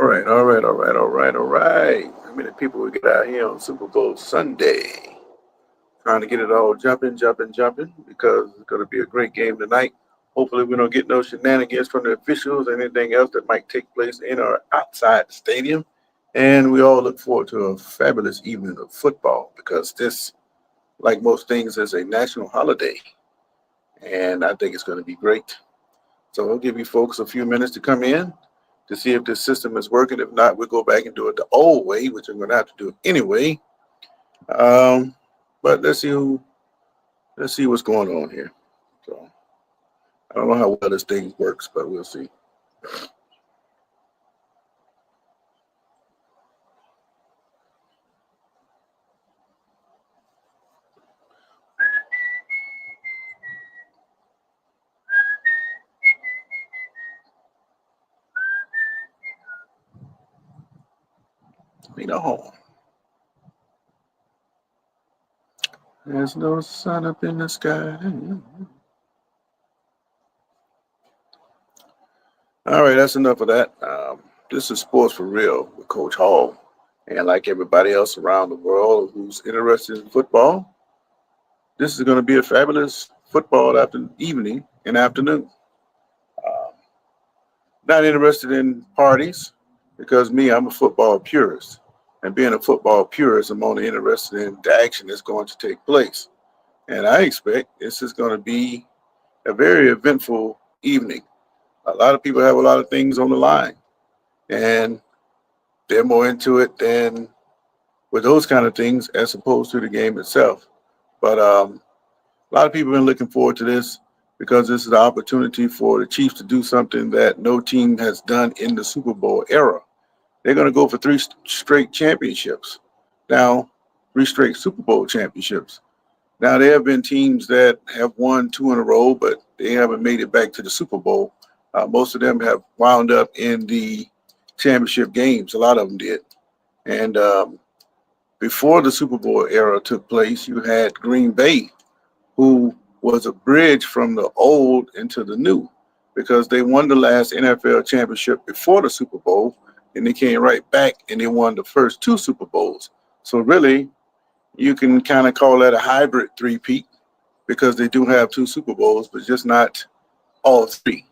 All right. How many people we get out here on Super Bowl Sunday? Trying to get it all jumping, because it's going to be a great game tonight. Hopefully, we don't get no shenanigans from the officials or anything else that might take place in or outside the stadium. And we all look forward to a fabulous evening of football because this, like most things, is a national holiday. And I think it's going to be great. So I'll give you folks a few minutes to come in to see if this system is working. If not, we'll go back and do it the old way, which I'm going to have to do anyway. Um, but let's see what's going on here. So I don't know how well this thing works, but we'll see. You know, there's no sun up in the sky. All right, that's enough of that. This is Sports for Real with Coach Hall. And like everybody else around the world who's interested in football, this is going to be a fabulous football evening and afternoon. Um, Not interested in parties because me, I'm a football purist. And being a football purist, I'm only interested in the action that's going to take place. And I expect this is going to be a very eventful evening. A lot of people have a lot of things on the line, and they're more into it than with those kind of things as opposed to the game itself. But a lot of people have been looking forward to this because this is the opportunity for the Chiefs to do something that no team has done in the Super Bowl era. They're going to go for three straight championships. Now, three straight Super Bowl championships. Now, there have been teams that have won two in a row, but they haven't made it back to the Super Bowl. Most of them have wound up in the championship games. A lot of them did. And before the Super Bowl era took place, you had Green Bay, who was a bridge from the old into the new because they won the last NFL championship before the Super Bowl, and they came right back and they won the first two Super Bowls. So really, you can kind of call that a hybrid three-peat because they do have two Super Bowls, but just not all three.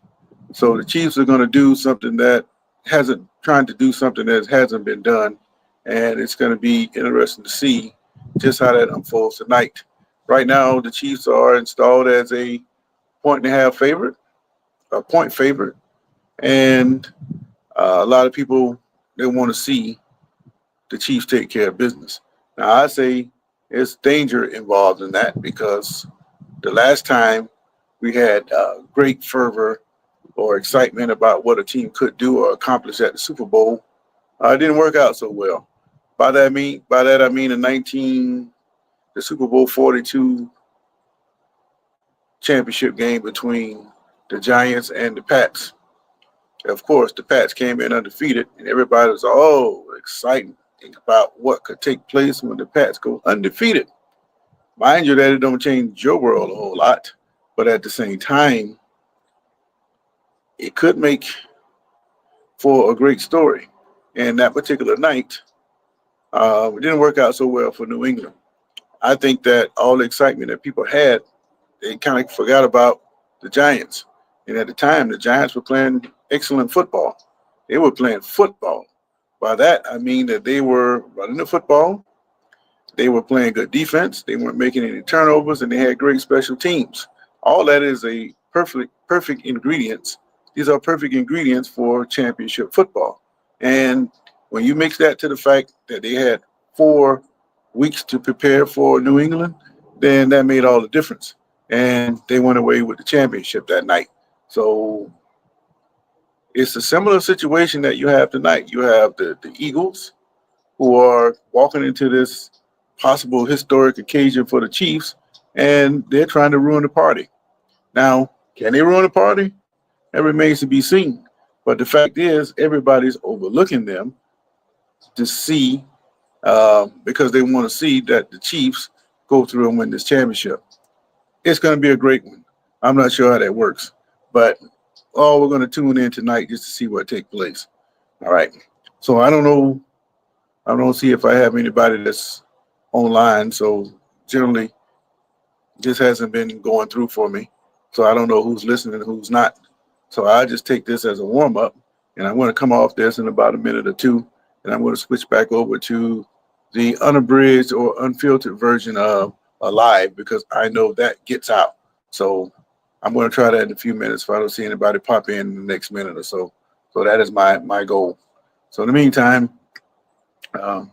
So the Chiefs are going to do something that hasn't trying to do something that hasn't been done, and it's going to be interesting to see just how that unfolds tonight. Right now, the Chiefs are installed as a point and a half favorite, a point favorite, and a lot of people they want to see the Chiefs take care of business. Now, I say there's danger involved in that because the last time we had great fervor or excitement about what a team could do or accomplish at the Super Bowl, it didn't work out so well. By that I mean the Super Bowl 42 championship game between the Giants and the Pats. Of course, the Pats came in undefeated, and everybody was excited about what could take place when the Pats go undefeated. Mind you, that it don't change your world a whole lot, but at the same time, it could make for a great story. And that particular night, it didn't work out so well for New England. I think that all the excitement that people had, they kind of forgot about the Giants. And at the time, the Giants were playing excellent football. They were playing football. By that, I mean that they were running the football, they were playing good defense, they weren't making any turnovers, and they had great special teams. All that is a perfect ingredients. These are perfect ingredients for championship football. And when you mix that to the fact that they had 4 weeks to prepare for New England, then that made all the difference. And they went away with the championship that night. So it's a similar situation that you have tonight. You have the Eagles who are walking into this possible historic occasion for the Chiefs, and they're trying to ruin the party. Now, can they ruin the party? That remains to be seen. But the fact is, everybody's overlooking them to see because they want to see that the Chiefs go through and win this championship. It's going to be a great one. I'm not sure how that works, but we're going to tune in tonight just to see what takes place. All right. So I don't know. I don't see if I have anybody that's online. So generally, this hasn't been going through for me. So I don't know who's listening and who's not. So I just take this as a warm up, and I'm going to come off this in about a minute or two, and I'm going to switch back over to the unabridged or unfiltered version of Alive because I know that gets out. So I'm going to try that in a few minutes if I don't see anybody pop in the next minute or so. So that is my goal. So in the meantime, um,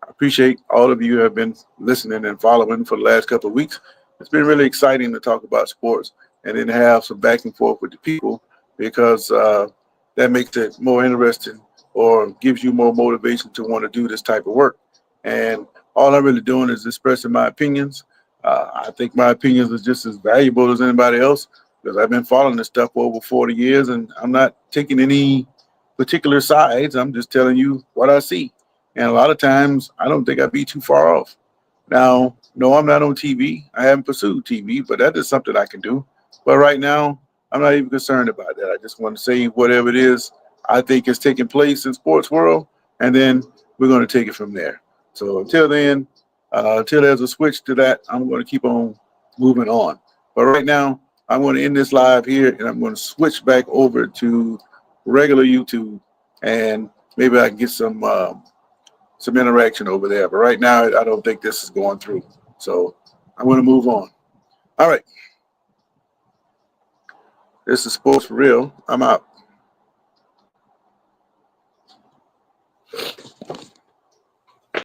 I appreciate all of you who have been listening and following for the last couple of weeks. It's been really exciting to talk about sports and then have some back and forth with the people because that makes it more interesting or gives you more motivation to want to do this type of work. And all I'm really doing is expressing my opinions. I think my opinions are just as valuable as anybody else because I've been following this stuff for over 40 years and I'm not taking any particular sides. I'm just telling you what I see. And a lot of times, I don't think I'd be too far off. Now, no, I'm not on TV. I haven't pursued TV, but that is something I can do. But right now, I'm not even concerned about that. I just want to say whatever it is I think is taking place in sports world, and then we're going to take it from there. So until then, until there's a switch to that, I'm going to keep on moving on. But right now, I'm going to end this live here, and I'm going to switch back over to regular YouTube, and maybe I can get some interaction over there. But right now, I don't think this is going through. So I'm going to move on. All right. This is Sports for Real. I'm out.